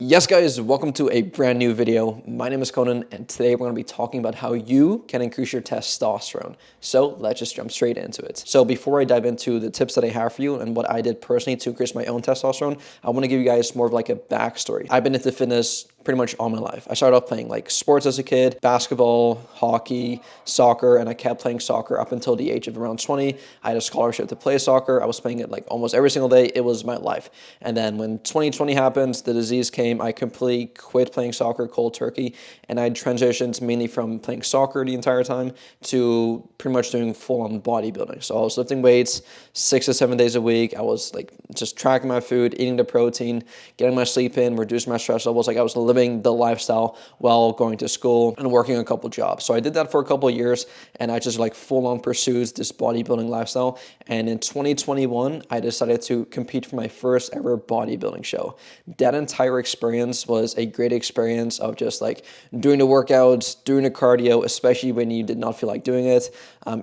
Yes guys, welcome to a brand new video. My name is Conan and today we're going to be talking about how you can increase your testosterone. So let's just jump straight into it. So before I dive into the tips that I have for you and what I did personally to increase my own testosterone, I want to give you guys more of like a backstory. I've been into fitness pretty much all my life. I started off playing like sports as a kid, basketball, hockey, soccer, and I kept playing soccer up until the age of around 20. I had a scholarship to play soccer. I was playing it like almost every single day. It was my life. And then when 2020 happened, the disease came, I completely quit playing soccer cold turkey, and I transitioned mainly from playing soccer the entire time to pretty much doing full-on bodybuilding. So I was lifting weights 6 to 7 days a week. I was like just tracking my food, eating the protein, getting my sleep in, reducing my stress levels. Like I was living the lifestyle while going to school and working a couple jobs. So I did that for a couple of years, and I just like full-on pursued this bodybuilding lifestyle. And in 2021, I decided to compete for my first ever bodybuilding show. That entire experience was a great experience of just like doing the workouts, doing the cardio, especially when you did not feel like doing it,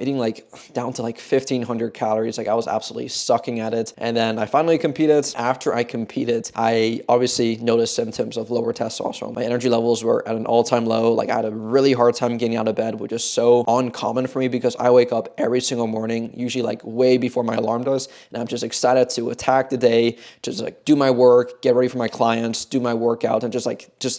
eating like down to like 1,500 calories. Like I was absolutely sucking at it. And then I finally competed. After I competed, I obviously noticed symptoms of lower testosterone. My energy levels were at an all-time low. Like I had a really hard time getting out of bed, which is so uncommon for me because I wake up every single morning, usually like way before my alarm does. And I'm just excited to attack the day, just like do my work, get ready for my clients, do my workout, and just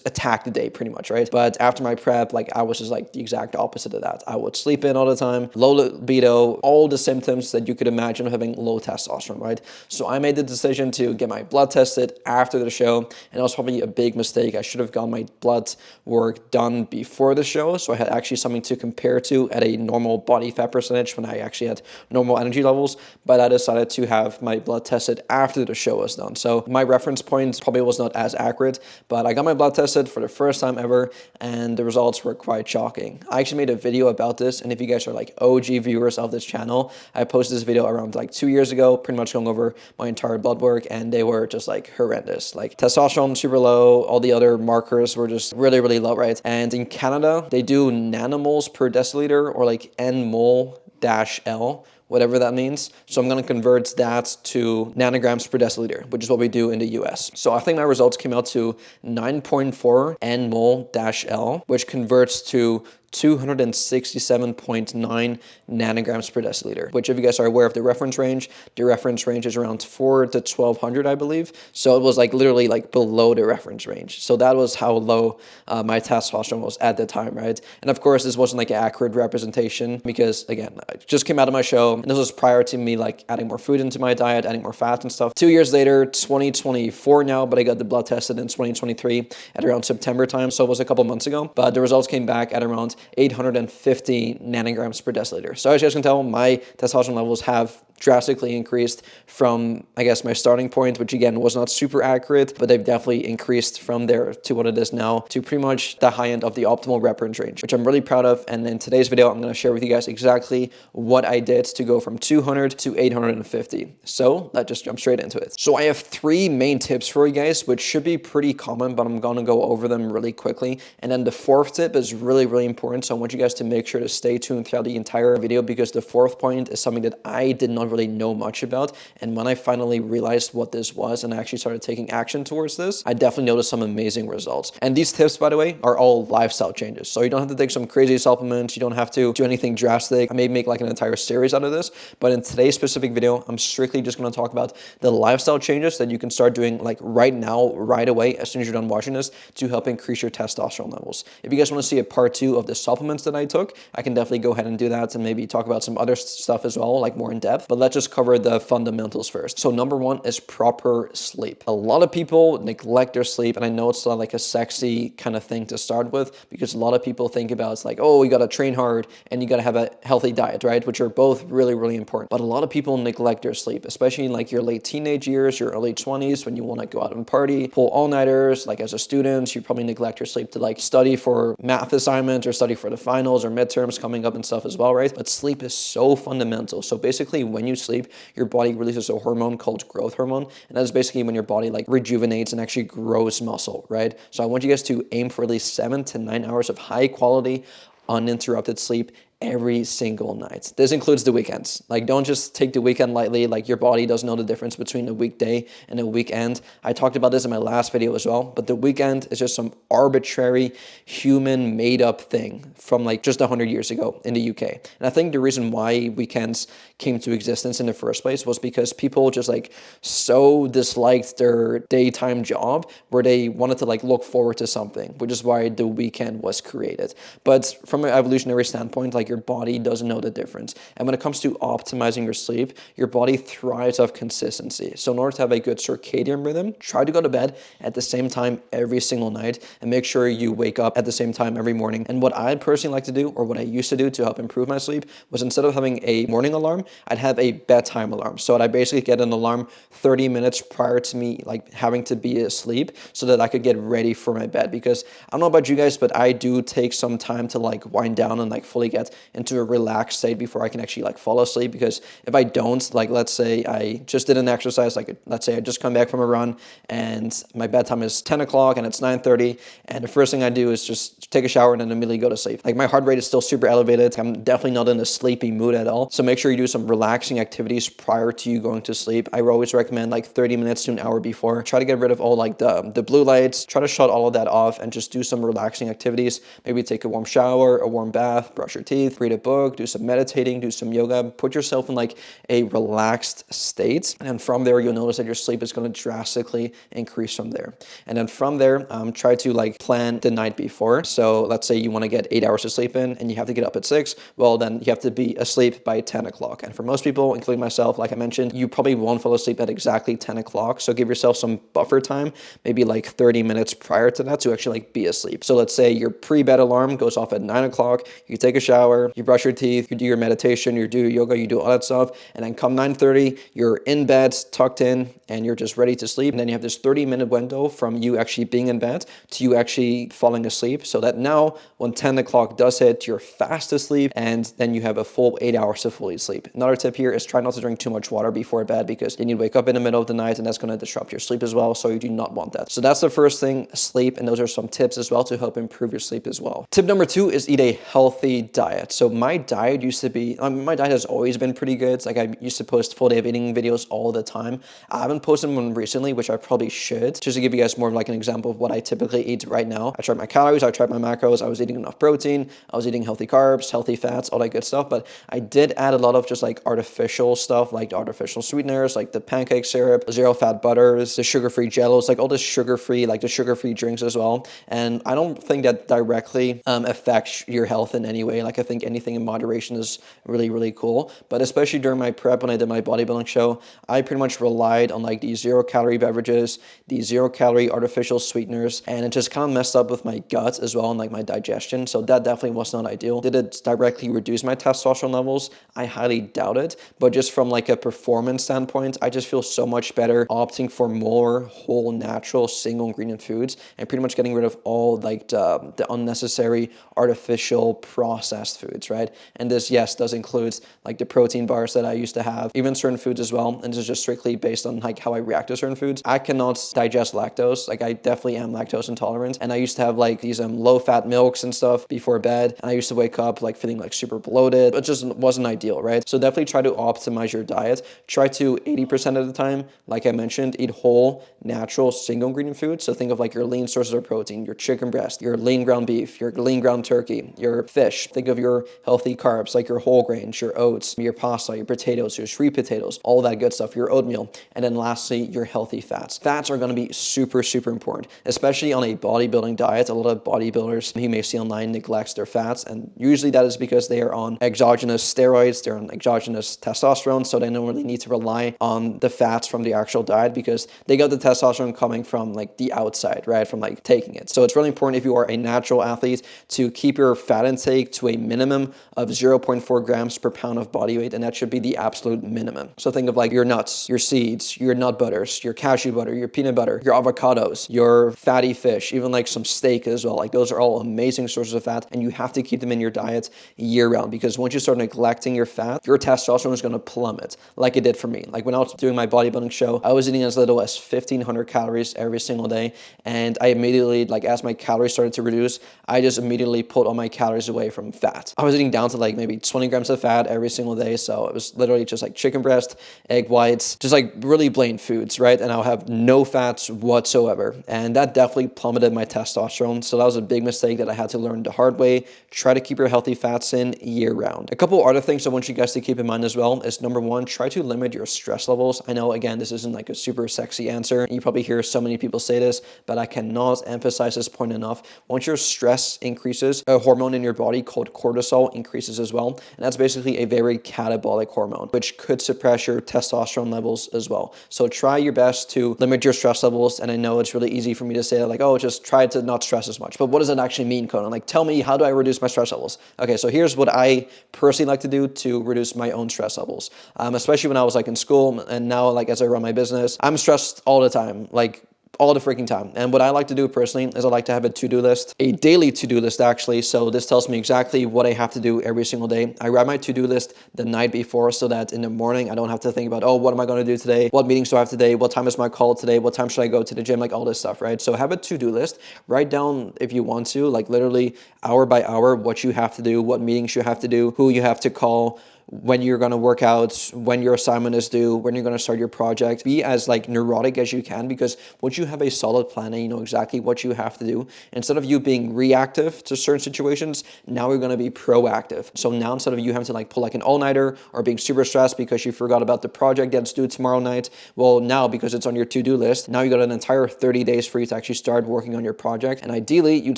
attack the day pretty much, right? But after my prep, like I was just like the exact opposite of that. I would sleep in all the time, low libido, all the symptoms that you could imagine of having low testosterone, right? So I made the decision to get my blood tested after the show, and that was probably a big mistake. I should have gotten my blood work done before the show, so I had actually something to compare to at a normal body fat percentage when I actually had normal energy levels, but I decided to have my blood tested after the show was done. So my reference point probably was not as accurate, but I got my blood tested for the first time ever, and the results were quite shocking. I actually made a video about this, and if you guys are like OG viewers of this channel, I posted this video around like 2 years ago, pretty much going over my entire blood work, and they were just like horrendous. Like testosterone super low, all the other markers were just really, really low, right? And in Canada, they do nanomoles per deciliter, or like nmol-L, whatever that means. So I'm going to convert that to nanograms per deciliter, which is what we do in the US. So I think my results came out to 9.4 nmol-L, which converts to 267.9 nanograms per deciliter, which if you guys are aware of the reference range is around 4 to 1200, I believe. So it was like literally like below the reference range. So that was how low my testosterone was at the time, right? And of course, this wasn't like an accurate representation because again, I just came out of my show, and this was prior to me like adding more food into my diet, adding more fat and stuff. 2 years later, 2024 now, but I got the blood tested in 2023 at around September time. So it was a couple months ago, but the results came back at around 850 nanograms per deciliter. So as you guys can tell, my testosterone levels have drastically increased from, I guess, my starting point, which again was not super accurate, but they've definitely increased from there to what it is now, to pretty much the high end of the optimal reference range, which I'm really proud of. And in today's video, I'm going to share with you guys exactly what I did to go from 200 to 850. So let's just jump straight into it. So I have 3 main tips for you guys, which should be pretty common, but I'm going to go over them really quickly. And then the 4th tip is really, really important. So I want you guys to make sure to stay tuned throughout the entire video, because the 4th point is something that I did not really know much about. And when I finally realized what this was and I actually started taking action towards this, I definitely noticed some amazing results. And these tips, by the way, are all lifestyle changes. So you don't have to take some crazy supplements. You don't have to do anything drastic. I may make like an entire series out of this, but in today's specific video, I'm strictly just going to talk about the lifestyle changes that you can start doing like right now, right away, as soon as you're done watching this, to help increase your testosterone levels. If you guys want to see a part 2 of the supplements that I took, I can definitely go ahead and do that and maybe talk about some other stuff as well, like more in depth. But let's just cover the fundamentals first. So number 1 is proper sleep. A lot of people neglect their sleep, and I know it's not like a sexy kind of thing to start with, because a lot of people think about it's like, oh, you got to train hard and you got to have a healthy diet, right? Which are both really, really important. But a lot of people neglect their sleep, especially in like your late teenage years, your early 20s, when you want to go out and party, pull all-nighters. Like as a student, you probably neglect your sleep to like study for math assignments or study for the finals or midterms coming up and stuff as well, right? But sleep is so fundamental. So basically when you sleep, your body releases a hormone called growth hormone, and that is basically when your body like rejuvenates and actually grows muscle, right? So I want you guys to aim for at least 7 to 9 hours of high quality uninterrupted sleep every single night. This includes the weekends. Like, don't just take the weekend lightly. Like, your body doesn't know the difference between a weekday and a weekend. I talked about this in my last video as well, but the weekend is just some arbitrary human made up thing from like just 100 years ago in the UK. And I think the reason why weekends came to existence in the first place was because people just like so disliked their daytime job where they wanted to like look forward to something, which is why the weekend was created. But from an evolutionary standpoint, like, your body doesn't know the difference. And when it comes to optimizing your sleep, your body thrives off consistency. So in order to have a good circadian rhythm, try to go to bed at the same time every single night and make sure you wake up at the same time every morning. And what I personally like to do, or what I used to do to help improve my sleep, was instead of having a morning alarm, I'd have a bedtime alarm. So I basically get an alarm 30 minutes prior to me like having to be asleep so that I could get ready for my bed. Because I don't know about you guys, but I do take some time to like wind down and like fully get into a relaxed state before I can actually like fall asleep. Because if I don't, like, let's say I just did an exercise, like let's say I just come back from a run and my bedtime is 10 o'clock and it's 9:30, and the first thing I do is just take a shower and then immediately go to sleep. Like, my heart rate is still super elevated. I'm definitely not in a sleepy mood at all. So make sure you do some relaxing activities prior to you going to sleep. I always recommend like 30 minutes to an hour before. Try to get rid of all like the blue lights. Try to shut all of that off and just do some relaxing activities. Maybe take a warm shower, a warm bath, brush your teeth, read a book, do some meditating, do some yoga. Put yourself in like a relaxed state. And then from there, you'll notice that your sleep is going to drastically increase from there. And then from there, try to like plan the night before. So let's say you want to get 8 hours of sleep in and you have to get up at 6. Well, then you have to be asleep by 10 o'clock. And for most people, including myself, like I mentioned, you probably won't fall asleep at exactly 10 o'clock. So give yourself some buffer time, maybe like 30 minutes prior to that to actually like be asleep. So let's say your pre-bed alarm goes off at 9 o'clock, you take a shower, you brush your teeth, you do your meditation, you do yoga, you do all that stuff. And then come 9:30, you're in bed, tucked in, and you're just ready to sleep. And then you have this 30-minute window from you actually being in bed to you actually falling asleep, so that now when 10 o'clock does hit, you're fast asleep, and then you have a full 8 hours to fully sleep. Another tip here is try not to drink too much water before bed, because then you wake up in the middle of the night and that's going to disrupt your sleep as well. So you do not want that. So that's the first thing, sleep. And those are some tips as well to help improve your sleep as well. Tip number 2 is eat a healthy diet. So my diet used to be, my diet has always been pretty good. Like, I used to post full day of eating videos all the time. I haven't posted one recently, which I probably should, just to give you guys more of like an example of what I typically eat right now. I track my calories, I track my macros, I was eating enough protein, I was eating healthy carbs, healthy fats, all that good stuff. But I did add a lot of just like artificial stuff, like artificial sweeteners, like the pancake syrup, zero fat butters, the sugar-free jellos, like all this sugar-free, like the sugar-free drinks as well. And I don't think that directly affects your health in any way. Like, I think anything in moderation is really, really cool. But especially during my prep, when I did my bodybuilding show, I pretty much relied on like these 0-calorie beverages, these 0-calorie artificial sweeteners, and it just kind of messed up with my gut as well and like my digestion. So that definitely was not ideal. Did it directly reduce my testosterone levels? I highly doubt it. But just from like a performance standpoint, I just feel so much better opting for more whole, natural, single ingredient foods and pretty much getting rid of all like the unnecessary artificial processed foods, right? And this, yes, does include like the protein bars that I used to have, even certain foods as well. And this is just strictly based on like how I react to certain foods. I cannot digest lactose. Like, I definitely am lactose intolerant. And I used to have like these low fat milks and stuff before bed. And I used to wake up like feeling like super bloated. It just wasn't ideal, right? So definitely try to optimize your diet. Try to 80% of the time, like I mentioned, eat whole, natural, single ingredient foods. So think of like your lean sources of protein, your chicken breast, your lean ground beef, your lean ground turkey, your fish. Think of your healthy carbs, like your whole grains, your oats, your pasta, your potatoes, your sweet potatoes, all that good stuff, your oatmeal. And then lastly, your healthy fats. Fats are going to be super, super important, especially on a bodybuilding diet. A lot of bodybuilders you may see online neglects their fats. And usually that is because they are on exogenous steroids, they're on exogenous testosterone. So they don't really need to rely on the fats from the actual diet because they got the testosterone coming from like the outside, right? From like taking it. So it's really important if you are a natural athlete to keep your fat intake to a minimum of 0.4 grams per pound of body weight. And that should be the absolute minimum. So think of like your nuts, your seeds, your nut butters, your cashew butter, your peanut butter, your avocados, your fatty fish, even like some steak as well. Like, those are all amazing sources of fat, and you have to keep them in your diet year round, because once you start neglecting your fat, your testosterone is going to plummet like it did for me. Like, when I was doing my bodybuilding show, I was eating as little as 1,500 calories every single day. And I immediately, like, as my calories started to reduce, I just immediately pulled all my calories away from fat. fat. I was eating down to like maybe 20 grams of fat every single day. So it was literally just like chicken breast, egg whites, just like really plain foods, right? And I'll have no fats whatsoever. And that definitely plummeted my testosterone. So that was a big mistake that I had to learn the hard way. Try to keep your healthy fats in year round. A couple other things I want you guys to keep in mind as well is number one, try to limit your stress levels. I know, again, this isn't like a super sexy answer. You probably hear so many people say this, but I cannot emphasize this point enough. Once your stress increases, a hormone in your body called cortisol increases as well. And that's basically a very catabolic hormone, which could suppress your testosterone levels as well. So try your best to limit your stress levels. And I know it's really easy for me to say that, like, oh, just try to not stress as much. But what does that actually mean, Conan? Like, tell me, how do I reduce my stress levels? Okay, so here's what I personally like to do to reduce my own stress levels. Especially when I was like in school, and now like as I run my business, I'm stressed all the time. Like all the freaking time. And what I like to do personally is I like to have a to-do list, a daily to-do list actually. So this tells me exactly what I have to do every single day. I write my to-do list the night before so that in the morning I don't have to think about, oh, what am I going to do today? What meetings do I have today? What time is my call today? What time should I go to the gym? Like all this stuff, right? So have a to-do list. Write down if you want to, like literally hour by hour, what you have to do, what meetings you have to do, who you have to call, when you're going to work out, when your assignment is due, when you're going to start your project. Be as like neurotic as you can, because once you have a solid plan and you know exactly what you have to do, instead of you being reactive to certain situations, now you're going to be proactive. So now instead of you having to like pull like an all-nighter or being super stressed because you forgot about the project that's due tomorrow night, well, now because it's on your to-do list, now you got an entire 30 days for you to actually start working on your project. And ideally, you'd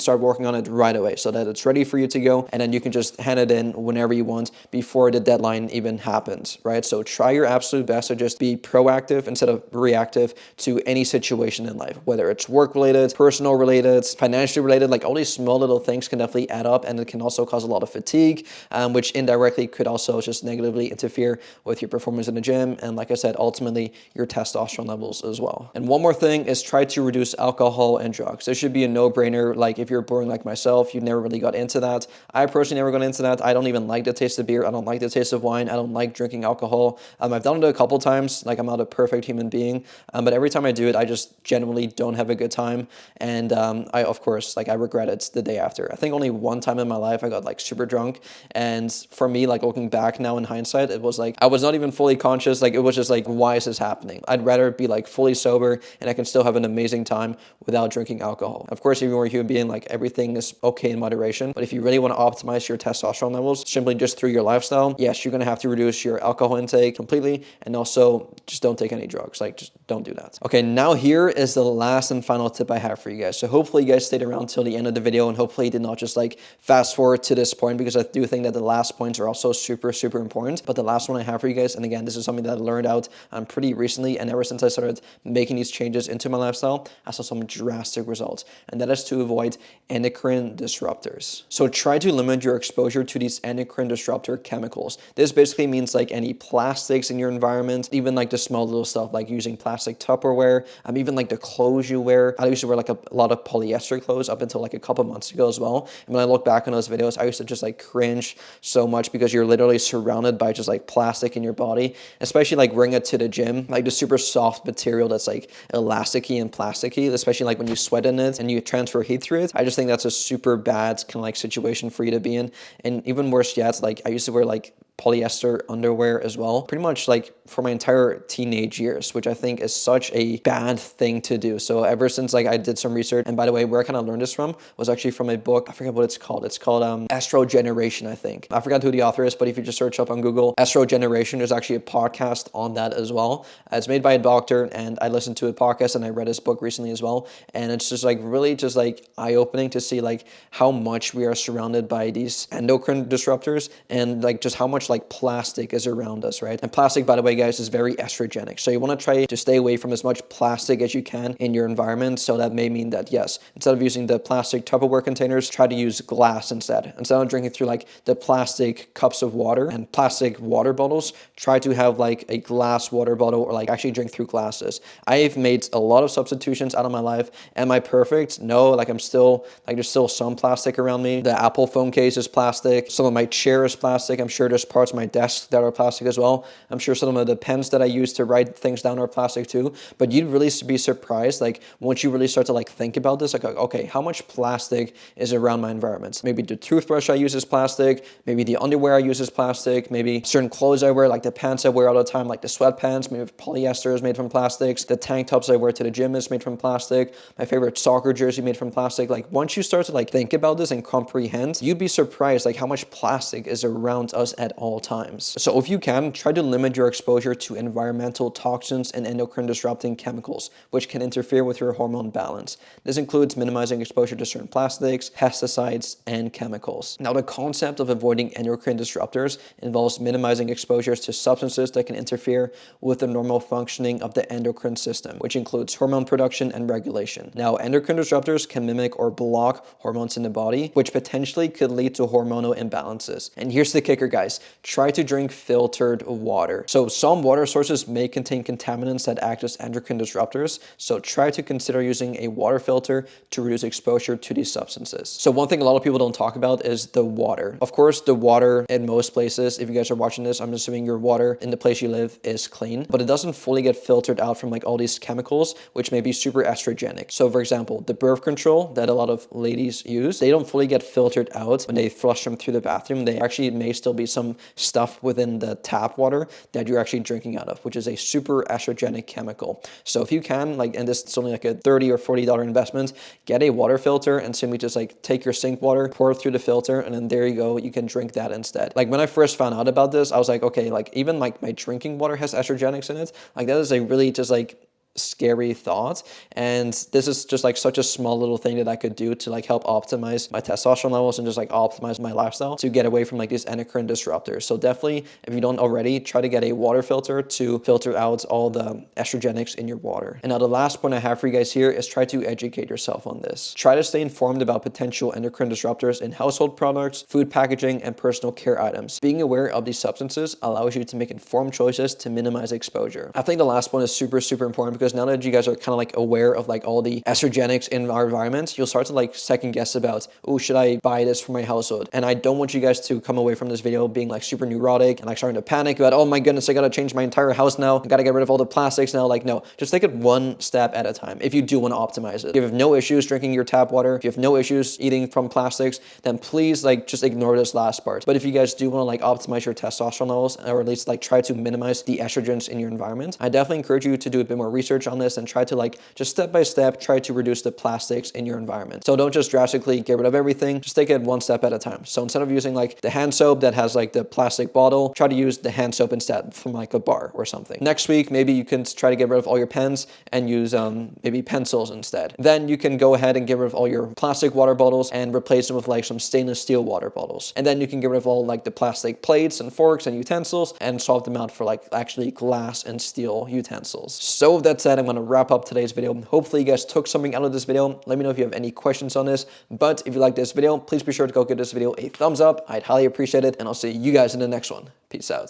start working on it right away so that it's ready for you to go, and then you can just hand it in whenever you want before the deadline even happens, right? So try your absolute best to just be proactive instead of reactive to any situation in life, whether it's work related, personal related, financially related. Like all these small little things can definitely add up, and it can also cause a lot of fatigue, which indirectly could also just negatively interfere with your performance in the gym. And like I said, ultimately your testosterone levels as well. And one more thing is try to reduce alcohol and drugs. This should be a no-brainer. Like if you're boring like myself, you never really got into that. I personally never got into that. I don't even like the taste of beer. I don't like the taste of wine. I don't like drinking alcohol. I've done it a couple times. Like I'm not a perfect human being, but every time I do it, I just genuinely don't have a good time. And I, of course, like I regret it the day after. I think only one time in my life I got like super drunk. And for me, like looking back now in hindsight, it was like, I was not even fully conscious. Like it was just like, why is this happening? I'd rather be like fully sober and I can still have an amazing time without drinking alcohol. Of course, if you're a human being, like everything is okay in moderation. But if you really want to optimize your testosterone levels, simply just through your lifestyle, yes, you're going to have to reduce your alcohol intake completely, and also just don't take any drugs. Like just don't do that. Okay, now here is the last and final tip I have for you guys. So hopefully you guys stayed around till the end of the video, and hopefully you did not just like fast forward to this point, because I do think that the last points are also super, super important. But the last one I have for you guys, and again, this is something that I learned out pretty recently, and ever since I started making these changes into my lifestyle, I saw some drastic results, and that is to avoid endocrine disruptors. So try to limit your exposure to these endocrine disruptor chemicals. This basically means like any plastics in your environment, even like the small little stuff like using plastic Tupperware, even like the clothes you wear. I used to wear like a lot of polyester clothes up until like a couple months ago as well. And when I look back on those videos, I used to just like cringe so much, because you're literally surrounded by just like plastic in your body, especially like wearing it to the gym, like the super soft material that's like elasticy and plasticky, especially like when you sweat in it and you transfer heat through it. I just think that's a super bad kind of like situation for you to be in. And even worse yet, like I used to wear like polyester underwear as well, pretty much like for my entire teenage years, which I think is such a bad thing to do. So ever since like I did some research, and by the way, where I kind of learned this from was actually from a book. I forget what it's called. It's called Estro Generation, I think. I forgot who the author is, but if you just search up on Google, Estro Generation, there's actually a podcast on that as well. It's made by a doctor, and I listened to a podcast and I read his book recently as well. And it's just like really just like eye-opening to see like how much we are surrounded by these endocrine disruptors, and like just how much like plastic is around us, right? And plastic, by the way, guys, is very estrogenic. So you want to try to stay away from as much plastic as you can in your environment. So that may mean that, yes, instead of using the plastic Tupperware containers, try to use glass instead. Instead of drinking through like the plastic cups of water and plastic water bottles, try to have like a glass water bottle, or like actually drink through glasses. I've made a lot of substitutions out of my life. Am I perfect? No, like I'm still, like there's still some plastic around me. The Apple phone case is plastic. Some of my chair is plastic. I'm sure there's part parts of my desk that are plastic as well. I'm sure some of the pens that I use to write things down are plastic too. But you'd really be surprised, like once you really start to like think about this, like, okay, how much plastic is around my environment? Maybe the toothbrush I use is plastic. Maybe the underwear I use is plastic. Maybe certain clothes I wear, like the pants I wear all the time, like the sweatpants, maybe polyester is made from plastics. The tank tops I wear to the gym is made from plastic. My favorite soccer jersey made from plastic. Like once you start to like think about this and comprehend, you'd be surprised like how much plastic is around us at all times. So if you can, try to limit your exposure to environmental toxins and endocrine disrupting chemicals, which can interfere with your hormone balance. This includes minimizing exposure to certain plastics, pesticides, and chemicals. Now, the concept of avoiding endocrine disruptors involves minimizing exposures to substances that can interfere with the normal functioning of the endocrine system, which includes hormone production and regulation. Now, endocrine disruptors can mimic or block hormones in the body, which potentially could lead to hormonal imbalances. And here's the kicker, guys. Try to drink filtered water. So some water sources may contain contaminants that act as endocrine disruptors, so try to consider using a water filter to reduce exposure to these substances. So one thing a lot of people don't talk about is the water. Of course, the water in most places, if you guys are watching this, I'm assuming your water in the place you live is clean, but it doesn't fully get filtered out from like all these chemicals, which may be super estrogenic. So for example, the birth control that a lot of ladies use, they don't fully get filtered out when they flush them through the bathroom. They actually may still be some stuff within the tap water that you're actually drinking out of, which is a super estrogenic chemical. So if you can, like, and this is only like a $30 or $40 investment, get a water filter and simply just like take your sink water, pour it through the filter, and then there you go, you can drink that instead. Like when I first found out about this, I was like, okay, like even like my drinking water has estrogenics in it. Like that is a really just like scary thought, and this is just like such a small little thing that I could do to like help optimize my testosterone levels and just like optimize my lifestyle to get away from like these endocrine disruptors. So definitely, if you don't already, try to get a water filter to filter out all the estrogenics in your water. And now the last point I have for you guys here is try to educate yourself on this. Try to stay informed about potential endocrine disruptors in household products, food packaging, and personal care items. Being aware of these substances allows you to make informed choices to minimize exposure. I think the last one is super, super important, because now that you guys are kind of like aware of like all the estrogenics in our environment, you'll start to like second guess about, oh, should I buy this for my household? And I don't want you guys to come away from this video being like super neurotic and like starting to panic about, oh my goodness, I gotta change my entire house now. I gotta get rid of all the plastics now. Like, no, just take it one step at a time. If you do want to optimize it, if you have no issues drinking your tap water, if you have no issues eating from plastics, then please like just ignore this last part. But if you guys do want to like optimize your testosterone levels, or at least like try to minimize the estrogens in your environment, I definitely encourage you to do a bit more research on this and try to like just step by step try to reduce the plastics in your environment. So don't just drastically get rid of everything, just take it one step at a time. So instead of using like the hand soap that has like the plastic bottle, try to use the hand soap instead from like a bar or something. Next week, maybe you can try to get rid of all your pens and use maybe pencils instead. Then you can go ahead and get rid of all your plastic water bottles and replace them with like some stainless steel water bottles. And then you can get rid of all like the plastic plates and forks and utensils and swap them out for like actually glass and steel utensils. So with that said, I'm going to wrap up today's video. Hopefully you guys took something out of this video. Let me know if you have any questions on this. But if you like this video, please be sure to go give this video a thumbs up. I'd highly appreciate it. And I'll see you guys in the next one. Peace out.